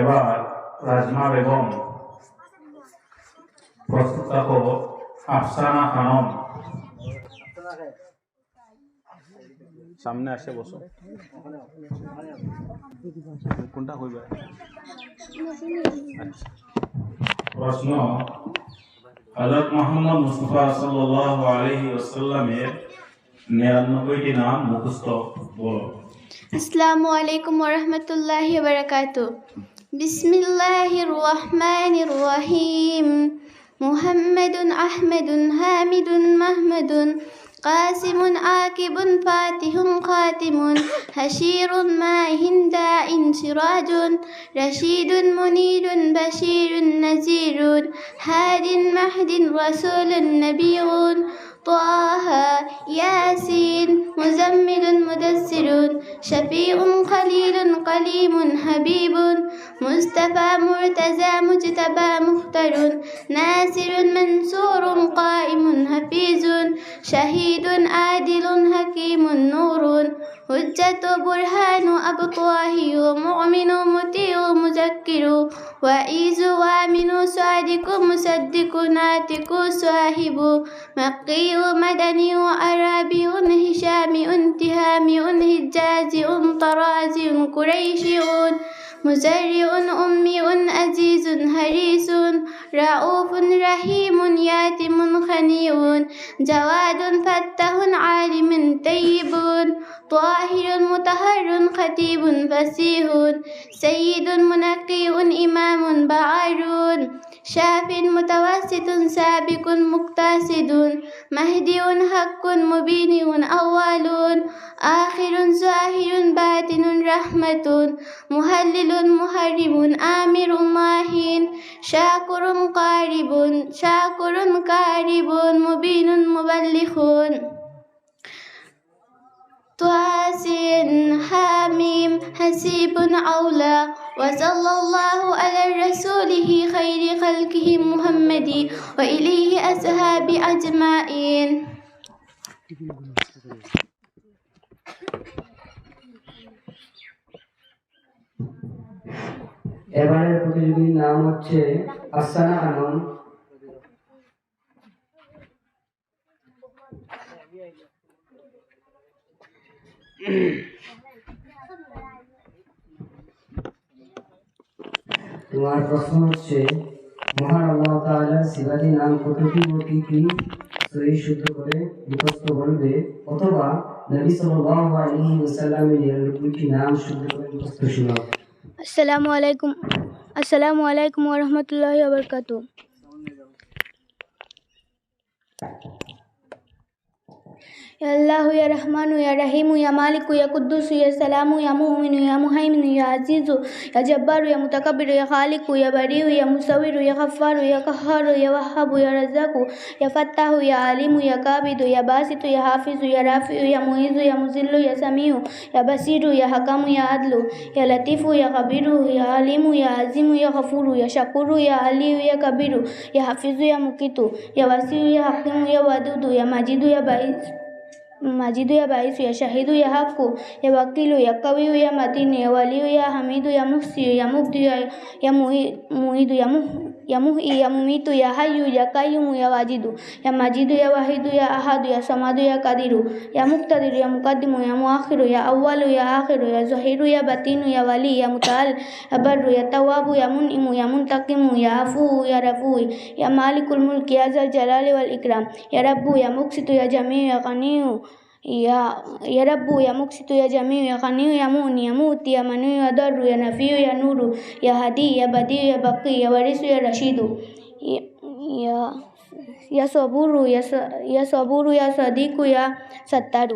এবার রাজমা বেগম প্রস্তুত থাকো আফসানা খানম সামনে আসে বসো কোনটা হইবে প্রশ্ন হযরত মুহাম্মদ মুস্তাফা সাল্লাল্লাহু আলাইহি ওয়াসাল্লামের 99টি নাম মুখস্থ বলো। আসসালামু আলাইকুম ওয়া রাহমাতুল্লাহি ওয়া বারাকাতুহু। বিসমিল্লাহির রহমানির রহিম। মুহাম্মাদুন আহমাদুন হামিদুন মাহমুদুন قاسم عاقب فاتح خاتم هشير ماء داء سراج رشيد منير بشير نذير هاد مهد رسول نبي طه ياسين مزمل مدثر شفيع خليل قليم حبيب مصطفى مرتزى مجتبى مختار ناصر منصور قائم حفيظ شهيد عادل حكيم نور حجة برهان أبطاه مؤمن مطيع مذكر وعيز وامن صادق مصدق ناطق صاحب مقي مدني عربي هشامي تهامي حجازي طرازي قريشي مزرع أمي عزيز حريص رؤوف رحيم ياتم خنيع جواد فتح عالم طيب طاهر مطهر خطيب فصيح سيد منقي إمام بعار شاف متوسط سابق مقتصد مهدي حق مبين أول آخر ظاهر باطن رحمة مهلل محرم آمر ماهين شاكر قارب مبين مبلغ طاسٍ حميم حسيب أولى وصلى الله على رسوله خير خلقه محمد وإليه أصحاب أجمعين এবারের প্রতিযোগীর নাম হচ্ছে আফসানা খানম। তোমার প্রশ্ন হচ্ছে মহান আল্লাহ তাআলার সিফাতি নাম কতটি ও কি কি সহিহ শুদ্ধ করে মুখস্থ বলবে, অথবা নবী সাল্লাল্লাহু আলাইহি ওয়াসাল্লামের 99টি নাম শুদ্ধ করে মুখস্থ শোনাও। আসসালামু আলাইকুম ওয়া রাহমাতুল্লাহি ওয়া বারাকাতুহু। يا الله يا رحمن يا رحيم يا مالك يا قدوس يا سلام يا مؤمن يا مهيمن يا عزيز يا جبار يا متكبر يا خالق يا بريء يا مصور يا غفار يا قهار يا وهاب يا رزاق يا فتاح يا عليم يا قابض يا باسط يا حافظ يا رافع يا معيذ يا مذل يا سميع يا بصير يا حكم يا عدل يا لطيف يا خبير يا عليم يا عظيم يا غفور يا شكور يا علي يا كبير يا حفيظ يا مقيت يا واسع يا حكيم يا ودود يا مجيد يا يا باعث يا شهيد يا حق يا وكيل يا قوي يا متين يا ولي يا حميد يا محصي يا مبدي يا معيد يا محيي يا مميت يا حي يا قيوم يا واجد يا مجيد يا واحد يا أحد يا صمد يا قدير يا مقتدر يا مقدم يا مؤخر يا أول يا آخر يا ظهير يا باطن يا ولي يا متعال يا بر يا تواب يا منعم يا منتقم يا عفو يا رفو يا مالك الملك يا ذا الجلال والإكرام يا رب يا مقسط يا جميع يا غني يا رب يا مقسط يا جميع يا غني يا مؤني يا موت يا مني يا ضر يا نفي يا نور يا هدي يا بديع يا بقي يا وارث يا رشيد يا صبور يا صديق يا ستار